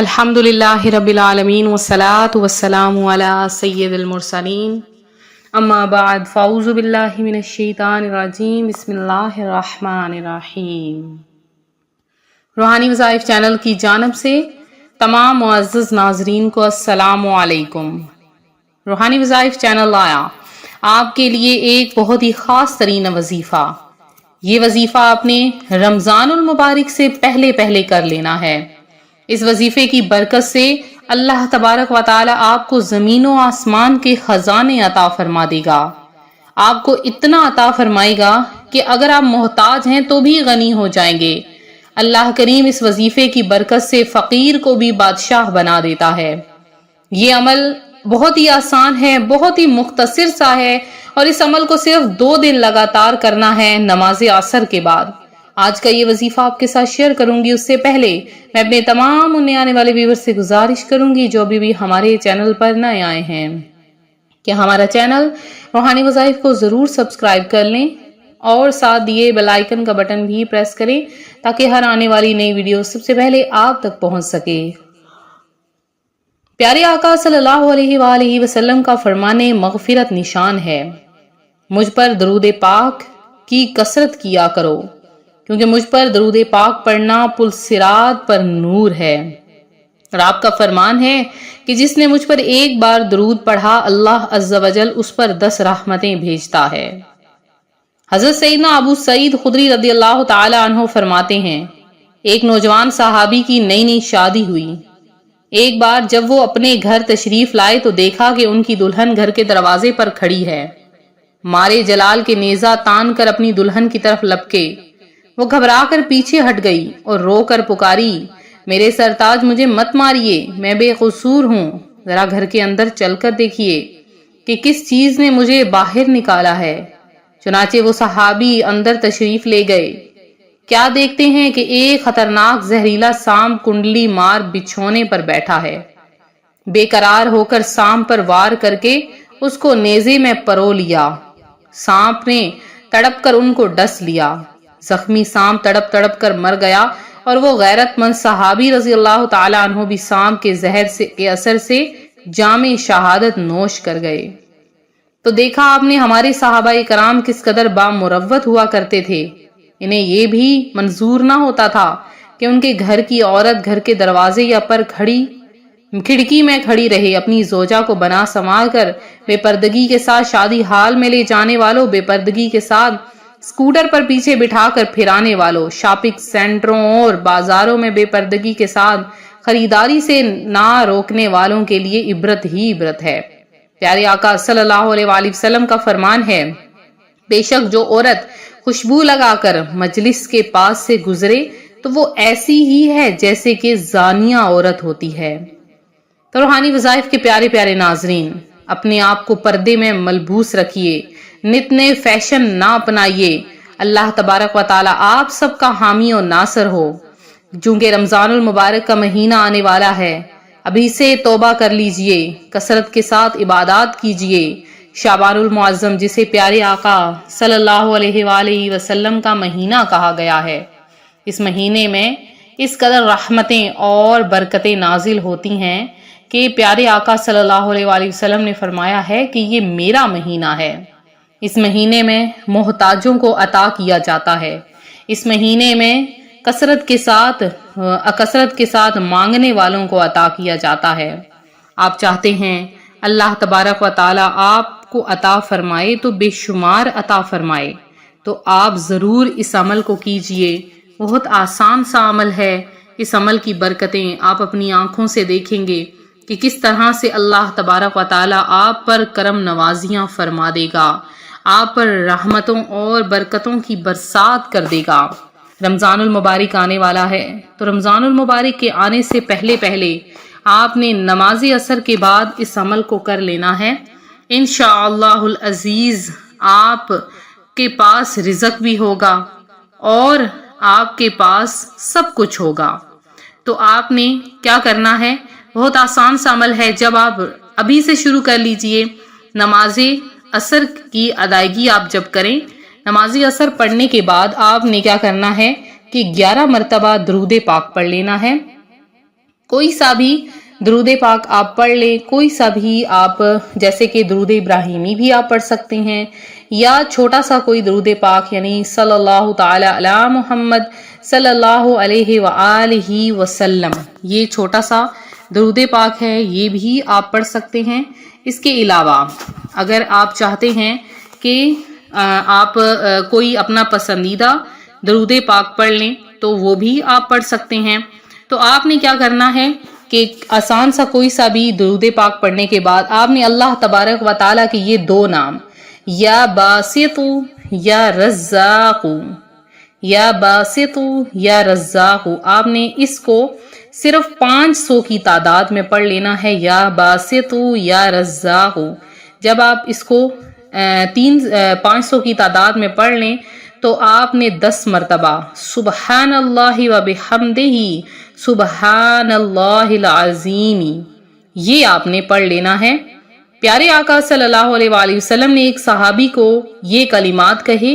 الحمدللہ رب العالمین والصلاة والسلام علی سید المرسلین اما بعد فاعوذ باللہ من الشیطان الرجیم بسم اللہ الرحمن الرحیم۔ روحانی وظائف چینل کی جانب سے تمام معزز ناظرین کو السلام علیکم۔ روحانی وظائف چینل لایا آپ کے لیے ایک بہت ہی خاص ترین وظیفہ۔ یہ وظیفہ آپ نے رمضان المبارک سے پہلے کر لینا ہے۔ اس وظیفے کی برکت سے اللہ تبارک و تعالی آپ کو زمین و آسمان کے خزانے عطا فرما دے گا۔ آپ کو اتنا عطا فرمائے گا کہ اگر آپ محتاج ہیں تو بھی غنی ہو جائیں گے۔ اللہ کریم اس وظیفے کی برکت سے فقیر کو بھی بادشاہ بنا دیتا ہے۔ یہ عمل بہت ہی آسان ہے، بہت ہی مختصر سا ہے، اور اس عمل کو صرف 2 دن لگاتار کرنا ہے نماز عصر کے بعد۔ آج کا یہ وظیفہ آپ کے ساتھ شیئر کروں گی، اس سے پہلے میں اپنے تمام نئے آنے والے ویور سے گزارش کروں گی جو ابھی بھی ہمارے چینل پر نئے آئے ہیں کہ ہمارا چینل روحانی وظائف کو ضرور سبسکرائب کر لیں اور ساتھ دیے بیل آئیکن کا بٹن بھی پریس کریں تاکہ ہر آنے والی نئی ویڈیو سب سے پہلے آپ تک پہنچ سکے۔ پیارے آقا صلی اللہ علیہ وآلہ وسلم کا فرمان مغفرت نشان ہے، مجھ پر درود پاک کی کثرت کیا کرو کیونکہ مجھ پر درود پاک پڑھنا پل صراط پر نور ہے۔ اور آپ کا فرمان ہے کہ جس نے مجھ پر ایک بار درود پڑھا اللہ عز و جل اس پر 10 رحمتیں بھیجتا ہے۔ حضرت سیدنا ابو سعید خدری رضی اللہ تعالی عنہ فرماتے ہیں، ایک نوجوان صحابی کی نئی شادی ہوئی۔ ایک بار جب وہ اپنے گھر تشریف لائے تو دیکھا کہ ان کی دلہن گھر کے دروازے پر کھڑی ہے، مارے جلال کے نیزہ تان کر اپنی دلہن کی طرف لپکے۔ وہ گھبرا کر پیچھے ہٹ گئی اور رو کر پکاری، میرے سرتاج مجھے مت ماریے، میں بے قصور ہوں، ذرا گھر کے اندر چل کر دیکھیے کہ کس چیز نے مجھے باہر نکالا ہے۔ چنانچہ وہ صحابی اندر تشریف لے گئے۔ کیا دیکھتے ہیں کہ ایک خطرناک زہریلا سانپ کنڈلی مار بچھونے پر بیٹھا ہے۔ بے قرار ہو کر سانپ پر وار کر کے اس کو نیزے میں پرو لیا۔ سانپ نے تڑپ کر ان کو ڈس لیا۔ زخمی سانپ تڑپ کر مر گیا اور وہ غیرت مند صحابی رضی اللہ تعالی عنہ بھی سانپ کے زہر کے اثر سے جام شہادت نوش کر گئے۔ تو دیکھا آپ نے ہمارے صحابہ کرام کس قدر بامروت ہوا کرتے تھے۔ انہیں یہ بھی منظور نہ ہوتا تھا کہ ان کے گھر کی عورت گھر کے دروازے یا پر کھڑکی میں کھڑی رہے۔ اپنی زوجہ کو بنا سنوار کر بے پردگی کے ساتھ شادی حال میں لے جانے والوں، بے پردگی کے ساتھ اسکوٹر پر پیچھے بٹھا کر پھرانے والوں، شاپنگ سینٹروں اور بازاروں میں بے پردگی کے ساتھ خریداری سے نہ روکنے والوں کے لیے عبرت ہی عبرت ہے۔ پیارے آقا صلی اللہ علیہ وآلہ وسلم کا فرمان ہے، بے شک جو عورت خوشبو لگا کر مجلس کے پاس سے گزرے تو وہ ایسی ہی ہے جیسے کہ زانیہ عورت ہوتی ہے۔ تو روحانی وظائف کے پیارے پیارے ناظرین، اپنے آپ کو پردے میں ملبوس رکھیے، نت نئے فیشن نہ اپنائیے۔ اللہ تبارک و تعالی آپ سب کا حامی و ناصر ہو۔ چونکہ رمضان المبارک کا مہینہ آنے والا ہے، ابھی سے توبہ کر لیجئے، کثرت کے ساتھ عبادات کیجئے۔ شعبان المعظم جسے پیارے آقا صلی اللہ علیہ وآلہ وسلم کا مہینہ کہا گیا ہے، اس مہینے میں اس قدر رحمتیں اور برکتیں نازل ہوتی ہیں کہ پیارے آقا صلی اللہ علیہ وآلہ وسلم نے فرمایا ہے کہ یہ میرا مہینہ ہے۔ اس مہینے میں محتاجوں کو عطا کیا جاتا ہے۔ اس مہینے میں کثرت کے ساتھ مانگنے والوں کو عطا کیا جاتا ہے۔ آپ چاہتے ہیں اللہ تبارک و تعالی آپ کو عطا فرمائے تو بے شمار عطا فرمائے، تو آپ ضرور اس عمل کو کیجئے۔ بہت آسان سا عمل ہے۔ اس عمل کی برکتیں آپ اپنی آنکھوں سے دیکھیں گے کہ کس طرح سے اللہ تبارک و تعالی آپ پر کرم نوازیاں فرما دے گا، آپ پر رحمتوں اور برکتوں کی برسات کر دے گا۔ رمضان المبارک آنے والا ہے، تو رمضان المبارک کے آنے سے پہلے آپ نے نماز عصر کے بعد اس عمل کو کر لینا ہے۔ انشاءاللہ العزیز آپ کے پاس رزق بھی ہوگا اور آپ کے پاس سب کچھ ہوگا۔ تو آپ نے کیا کرنا ہے؟ بہت آسان سا عمل ہے۔ جب آپ ابھی سے شروع کر لیجئے، نماز عصر کی ادائیگی آپ جب کریں، نماز عصر پڑھنے کے بعد آپ نے کیا کرنا ہے کہ 11 مرتبہ درود پاک پڑھ لینا ہے۔ کوئی سا بھی درود پاک آپ پڑھ لیں، کوئی سا بھی آپ، جیسے کہ درود ابراہیمی بھی آپ پڑھ سکتے ہیں، یا چھوٹا سا کوئی درود پاک یعنی صلی اللہ تعالی علی محمد صلی اللہ علیہ وآلہ وسلم، یہ چھوٹا سا درود پاک ہے، یہ بھی آپ پڑھ سکتے ہیں۔ اس کے علاوہ اگر آپ چاہتے ہیں کہ آپ کوئی اپنا پسندیدہ درود پاک پڑھ لیں تو وہ بھی آپ پڑھ سکتے ہیں۔ تو آپ نے کیا کرنا ہے کہ آسان سا کوئی سا بھی درود پاک پڑھنے کے بعد آپ نے اللہ تبارک و تعالیٰ کے یہ دو نام، یا باسط یا رزاق، یا باسط یا رزاق، آپ نے اس کو صرف 500 کی تعداد میں پڑھ لینا ہے، یا باسط یا رزاق۔ جب آپ اس کو 500 کی تعداد میں پڑھ لیں تو آپ نے 10 مرتبہ سبحان اللہ و بحمدہ سبحان اللہ العظیم، یہ آپ نے پڑھ لینا ہے۔ پیارے آقا صلی اللہ علیہ وآلہ وسلم نے ایک صحابی کو یہ کلمات کہے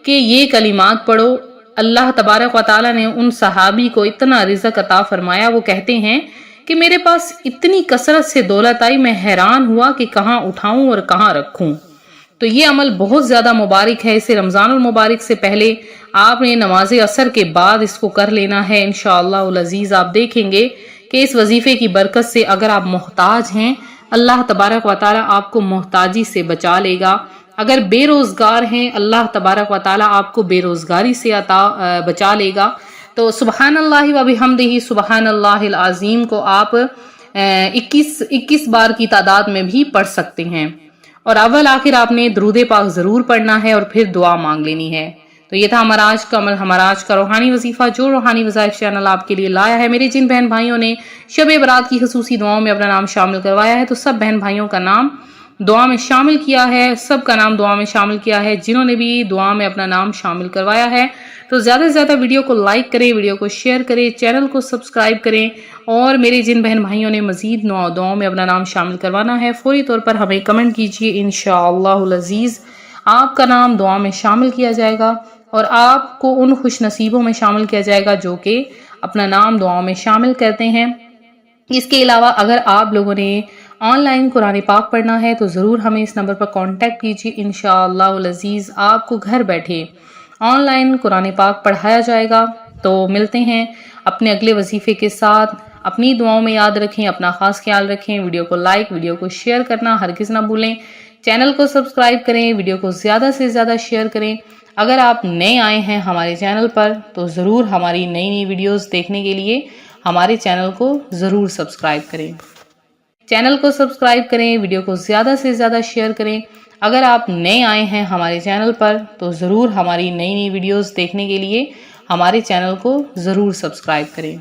کہ یہ کلمات پڑھو، اللہ تبارک و تعالیٰ نے ان صحابی کو اتنا رزق عطا فرمایا، وہ کہتے ہیں کہ میرے پاس اتنی کثرت سے دولت آئی، میں حیران ہوا کہ کہاں اٹھاؤں اور کہاں رکھوں۔ تو یہ عمل بہت زیادہ مبارک ہے، اسے رمضان المبارک سے پہلے آپ نے نماز عصر کے بعد اس کو کر لینا ہے انشاءاللہ العزیز۔ آپ دیکھیں گے کہ اس وظیفے کی برکت سے اگر آپ محتاج ہیں، اللہ تبارک و تعالیٰ آپ کو محتاجی سے بچا لے گا۔ اگر بے روزگار ہیں، اللہ تبارک و تعالیٰ آپ کو بے روزگاری سے بچا لے گا۔ تو سبحان اللہ و بحمدہ سبحان اللہ العظیم کو آپ 21 بار کی تعداد میں بھی پڑھ سکتے ہیں، اور اول آخر آپ نے درود پاک ضرور پڑھنا ہے اور پھر دعا مانگ لینی ہے۔ تو یہ تھا ہمارا آج کا عمل، ہمارا آج کا روحانی وظیفہ جو روحانی وظائف چینل آپ کے لیے لایا ہے۔ میرے جن بہن بھائیوں نے شب برات کی خصوصی دعاؤں میں اپنا نام شامل کروایا ہے تو سب بہن بھائیوں کا نام دعا میں شامل کیا ہے، سب کا نام دعا میں شامل کیا ہے۔ جنہوں نے بھی دعا میں اپنا نام شامل کروایا ہے تو زیادہ سے زیادہ ویڈیو کو لائک کریں، ویڈیو کو شیئر کریں، چینل کو سبسکرائب کریں، اور میرے جن بہن بھائیوں نے مزید دعاؤں میں اپنا نام شامل کروانا ہے فوری طور پر ہمیں کمنٹ کیجیے، انشاءاللہ العزیز آپ کا نام دعا میں شامل کیا جائے گا اور آپ کو ان خوش نصیبوں میں شامل کیا جائے گا جو کہ اپنا نام دعاؤں میں شامل کرتے ہیں۔ اس کے علاوہ اگر آپ لوگوں نے آن لائن قرآن پاک پڑھنا ہے تو ضرور ہمیں اس نمبر پر کانٹیکٹ کیجیے، انشاءاللہ العزیز آپ کو گھر بیٹھے آن لائن قرآن پاک پڑھایا جائے گا۔ تو ملتے ہیں اپنے اگلے وظیفے کے ساتھ، اپنی دعاؤں میں یاد رکھیں، اپنا خاص خیال رکھیں، ویڈیو کو لائک، ویڈیو کو شیئر کرنا ہرگز نہ بھولیں، چینل کو سبسکرائب کریں، ویڈیو کو زیادہ سے زیادہ شیئر کریں۔ اگر آپ نئے آئے ہیں ہمارے چینل پر تو ضرور ہماری نئی ویڈیوز دیکھنے کے لیے ہمارے چینل کو ضرور سبسکرائب کریں، چینل کو سبسکرائب کریں، ویڈیو کو زیادہ سے زیادہ شیئر کریں۔ اگر آپ نئے آئے ہیں ہمارے چینل پر تو ضرور ہماری نئی ویڈیوز دیکھنے کے لیے ہمارے چینل کو ضرور سبسکرائب کریں۔